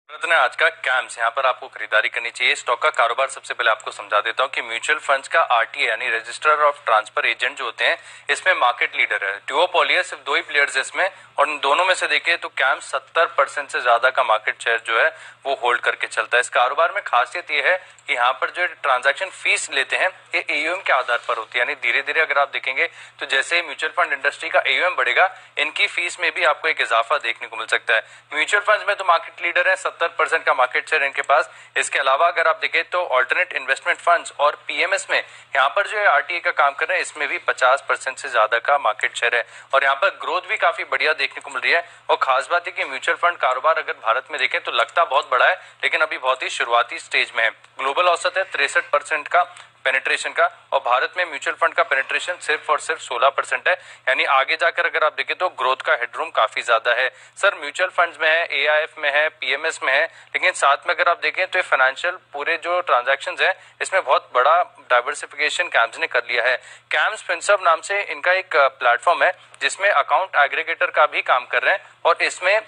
ने आज का कैम्स यहाँ पर आपको खरीदारी करनी चाहिए। स्टॉक का कारोबार सबसे पहले आपको समझा देता हूँ कि म्यूचुअल फंड्स का आरटीए यानी रजिस्टर ऑफ ट्रांसफर एजेंट जो होते हैं इसमें मार्केट लीडर है। डुओपोली है, सिर्फ दो ही प्लेयर्स है इसमें, और इन दोनों में से देखें तो कैम्स 70% से ज्यादा का मार्केट शेयर जो है वो होल्ड करके चलता है। इस कारोबार में खासियत ये है कि यहाँ पर जो ट्रांजैक्शन फीस लेते हैं ये एयूएम के आधार पर होती है, यानी धीरे धीरे अगर आप देखेंगे तो जैसे ही म्यूचुअल फंड इंडस्ट्री का एयूएम बढ़ेगा इनकी फीस में भी आपको एक इजाफा देखने को मिल सकता है। म्यूचुअल फंड्स में तो मार्केट लीडर है, 70% का मार्केट शेयर इनके पास। इसके अलावा अगर आप देखें तो ऑल्टरनेट इन्वेस्टमेंट फंड्स और पीएमएस में यहाँ पर जो आरटीए का काम कर रहे हैं इसमें भी 50% से ज्यादा का मार्केट शेयर है, और यहाँ पर ग्रोथ भी काफी बढ़िया देखने को मिल रही है। और खास बात है कि म्यूचुअल फंड कारोबार अगर भारत में देखें तो लगता बहुत बड़ा है, लेकिन अभी बहुत ही शुरुआती स्टेज में है। ग्लोबल औसत है 63% का पेनिट्रेशन का, और भारत में म्यूचुअल फंड का पेनिट्रेशन सिर्फ और सिर्फ 16% है, यानी आगे जाकर अगर आप देखें तो ग्रोथ का हेडरूम काफी ज्यादा है। सर म्यूचुअल फंड्स में है, एआईएफ में है, पीएमएस में है, लेकिन साथ में अगर आप देखें तो फाइनेंशियल पूरे जो ट्रांजैक्शंस है इसमें बहुत बड़ा डाइवर्सिफिकेशन कैम्स ने कर लिया है। कैम्स फिनसर्व नाम से इनका एक प्लेटफॉर्म है जिसमें अकाउंट एग्रीगेटर का भी काम कर रहे हैं, और इसमें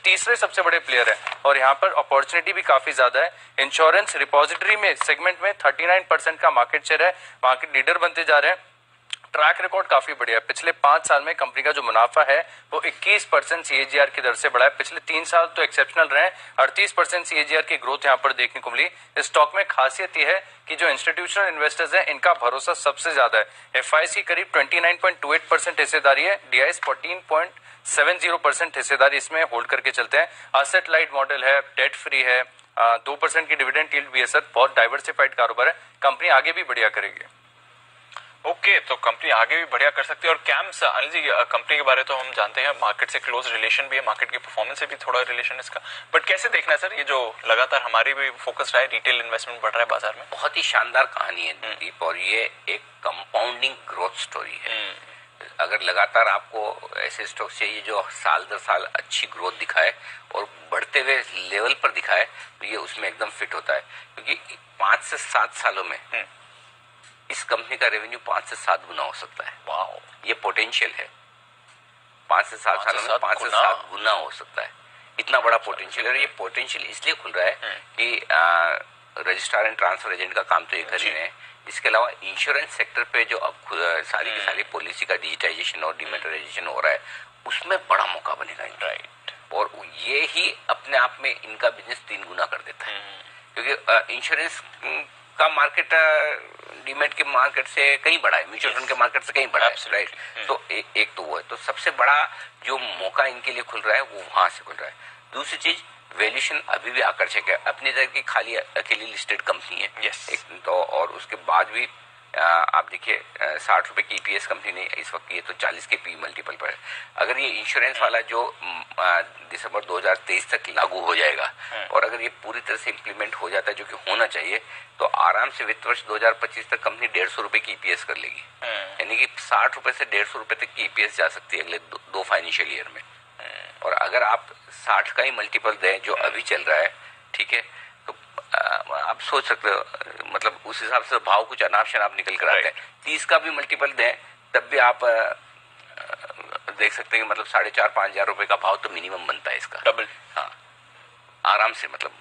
तीसरे सबसे बड़े प्लेयर है, और यहाँ पर अपॉर्चुनिटी भी काफी ज्यादा है। इंश्योरेंस रिपोजिटरी में सेगमेंट में 39% का मार्केट शेयर है, मार्केट लीडर बनते जा रहे हैं। ट्रैक रिकॉर्ड काफी बढ़िया है। पिछले 5 साल में कंपनी का जो मुनाफा है वो 21% सीएजीआर की दर से बढ़ा है। पिछले 3 साल तो एक्सेप्शनल रहे, 38% सीएजीआर की ग्रोथ यहाँ पर देखने को मिली। इस स्टॉक में खासियत ये है कि जो इंस्टीट्यूशनल इन्वेस्टर्स हैं इनका भरोसा सबसे ज्यादा है। एफआईसी करीब 29.28% हिस्सेदारी है, डीआईएस 14.70% हिस्सेदारी इसमें होल्ड करके चलते हैं। असेट लाइट मॉडल है, डेट फ्री है, 2% की डिविडेंड यील्ड भी है। सर बहुत डाइवर्सिफाइड कारोबार है, कंपनी आगे भी बढ़िया करेगी। ओके, तो कंपनी आगे भी बढ़िया कर सकती है। और कैम्स, अनिल जी, कंपनी के बारे तो हम जानते हैं, मार्केट से क्लोज रिलेशन भी है, मार्केट की परफॉर्मेंस से भी थोड़ा रिलेशन है इसका, बट कैसे देखना है सर ये जो लगातार हमारी भी फोकस रहा है, रिटेल इन्वेस्टमेंट बढ़ रहा है बाजार में? बहुत ही शानदार कहानी है दीप, और ये एक कंपाउंडिंग ग्रोथ स्टोरी है। अगर लगातार आपको ऐसे स्टॉक चाहिए जो साल दर साल अच्छी ग्रोथ दिखाए और बढ़ते हुए लेवल पर दिखाए, तो ये उसमें एकदम फिट होता है, क्योंकि 5 से 7 सालों में इस कंपनी का रेवेन्यू 5 से 7 गुना हो सकता है। वाओ, ये पोटेंशियल है। 5 से 7 सालों में 5 से 7 गुना हो सकता है, इतना बड़ा पोटेंशियल है। ये पोटेंशियल इसलिए खुल रहा है कि रजिस्ट्रार एंड ट्रांसफर एजेंट का काम तो ये कर ही रहे हैं, इसके अलावा इंश्योरेंस सेक्टर पे जो अब सारी की सारी पॉलिसी का डिजिटाइजेशन और डिमेटराइजेशन हो रहा है उसमें बड़ा मौका बनेगा। राइट, और ये ही अपने आप में इनका बिजनेस 3 गुना कर देता है, क्योंकि इंश्योरेंस का मार्केट डीमेट के मार्केट से कहीं बड़ा है, म्यूचुअल फंड के मार्केट से कहीं बड़ा है, राइट। तो एक तो वो है, तो सबसे बड़ा जो मौका इनके लिए खुल रहा है वो वहां से खुल रहा है। दूसरी चीज, वैल्यूएशन अभी भी आकर्षक है, अपनी तरह की खाली अकेली लिस्टेड कंपनी है। एक तो, और उसके बाद भी आप देखिए 60 रुपए की ईपीएस कंपनी ने इस वक्त ये तो 40 के पी मल्टीपल पर है। अगर ये इंश्योरेंस वाला जो दिसंबर 2023 तक लागू हो जाएगा और अगर ये पूरी तरह से इम्प्लीमेंट हो जाता है, जो कि होना चाहिए, तो आराम से वित्त वर्ष 2025 तक कंपनी 150 रुपए की ईपीएस कर लेगी, यानी कि 60 रुपए से 150 रुपए तक की ईपीएस जा सकती है अगले 2 फाइनेंशियल ईयर में। और अगर आप 60 का ही मल्टीपल दें जो अभी चल रहा है, ठीक है, तो आप सोच सकते हो, मतलब उस हिसाब से भाव कुछ अनाप शनाप निकल कर आते हैं। 30 का भी मल्टीपल दें तब भी आप देख सकते हैं कि मतलब 4,500-5 हजार रुपए का भाव तो मिनिमम बनता है इसका, डबल। हाँ, आराम से, मतलब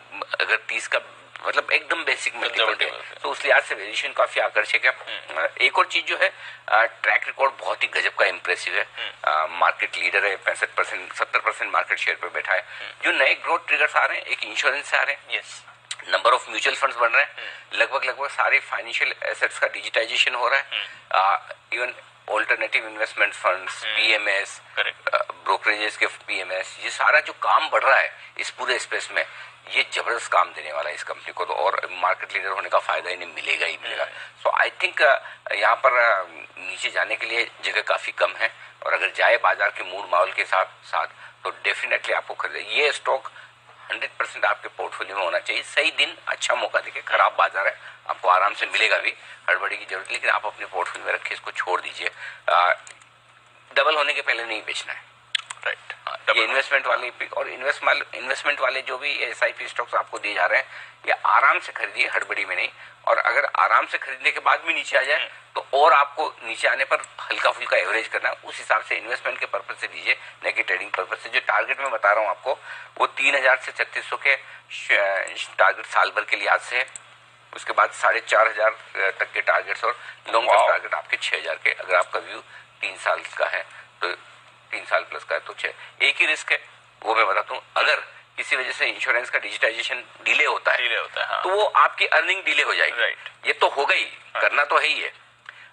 अगर 30 का मतलब एकदम बेसिक मल्टीपल है, तो उस लिहाज से वैल्यूएशन काफी आकर्षक है। एक और चीज जो है, ट्रैक रिकॉर्ड बहुत ही गजब का इंप्रेसिव है। मार्केट लीडर है, 65% 70% मार्केट शेयर पे बैठा है। जो नए ग्रोथ ट्रिगर्स आ रहे हैं, एक इंश्योरेंस से आ रहे हैं, नंबर ऑफ म्यूचुअल फंड्स बन रहे हैं, लगभग सारे फाइनेंशियल एसेट्स का डिजिटाइजेशन हो रहा है, even alternative investment funds, PMS, brokerages के पीएमएस, ये सारा जो काम बढ़ रहा है इस पूरे स्पेस में, ये जबरदस्त काम देने वाला है इस कंपनी को, तो और मार्केट लीडर होने का फायदा इन्हें मिलेगा ही मिलेगा। सो आई थिंक यहाँ पर नीचे जाने के लिए जगह काफी कम है, और अगर जाए बाजार के मूड माहौल के साथ तो डेफिनेटली आपको खरीदे ये स्टॉक 100% आपके पोर्टफोलियो में होना चाहिए। सही दिन, अच्छा मौका देखे, खराब बाजार है, आपको आराम से मिलेगा भी, हड़बड़ी की जरूरत, लेकिन आप अपने पोर्टफोलियो में रखिए, इसको छोड़ दीजिए। डबल होने के पहले नहीं बेचना है, राइट। ये इन्वेस्टमेंट वाले और इन्वेस्टमेंट वाले जो भी SIP स्टॉक्स आपको दिए जा रहे हैं, ये आराम से खरीदिए, हड़बड़ी में नहीं। और अगर आराम से खरीदने के बाद भी नीचे आ जाए तो और आपको नीचे आने पर हल्का फुल्का एवरेज करना है, उस हिसाब से इन्वेस्टमेंट के पर्पज से दीजिए, न कि ट्रेडिंग पर्पज से। जो टारगेट मैं बता रहा हूँ आपको, वो 3000 से 3600 के टारगेट साल भर के लिहाज से है। उसके बाद 4500 तक के टारगेट्स और लॉन्ग टर्म टारगेट आपके 6000 के। अगर आपका व्यू 3 साल का है तो 3 साल प्लस का है तो 6। एक ही रिस्क है, वो मैं बताता हूँ। अगर किसी वजह से इंश्योरेंस का डिजिटाइजेशन डिले होता है हाँ। तो वो आपकी अर्निंग डिले हो जाएगी। राइट। ये तो हो गई, करना तो है ही है।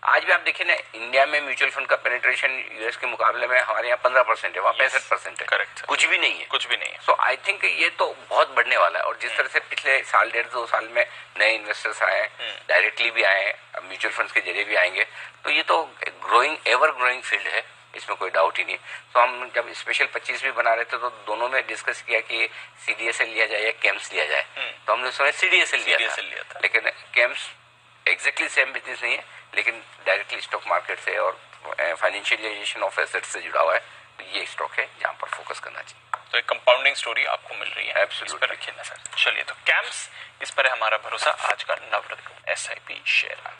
आज भी आप देखिए ना, इंडिया में म्यूचुअल फंड का पेनिट्रेशन यूएस के मुकाबले में हमारे यहाँ 15% है, वहाँ 65% है। करेक्ट, कुछ भी नहीं है, कुछ भी नहीं है। सो आई थिंक ये तो बहुत बढ़ने वाला है। और जिस तरह से पिछले साल 1.5-2 साल में नए इन्वेस्टर्स आए, डायरेक्टली भी आए, अब म्यूचुअल फंड्स के जरिए भी आएंगे, तो ये तो एवर ग्रोइंग फील्ड है, इसमें कोई डाउट ही नहीं। तो हम जब स्पेशल 25 भी बना रहे थे तो दोनों में डिस्कस किया कि CDSL लिया जाए या केम्स लिया जाए। तो हमने उस समय CDSL लिया था। लेकिन केम्स एग्जैक्टली सेम बिजनेस नहीं है, लेकिन डायरेक्टली स्टॉक मार्केट से और फाइनेंशियलाइजेशन ऑफ एसेट्स से जुड़ा हुआ है। तो ये स्टॉक है जहां पर फोकस करना चाहिए। तो एक कंपाउंडिंग स्टोरी आपको मिल रही है, एब्सोल्युटली, इस पर रखिए नजर। चलिए, तो कैम्स, इस पर है हमारा भरोसा। आज का नवरत्न SIP शेयर।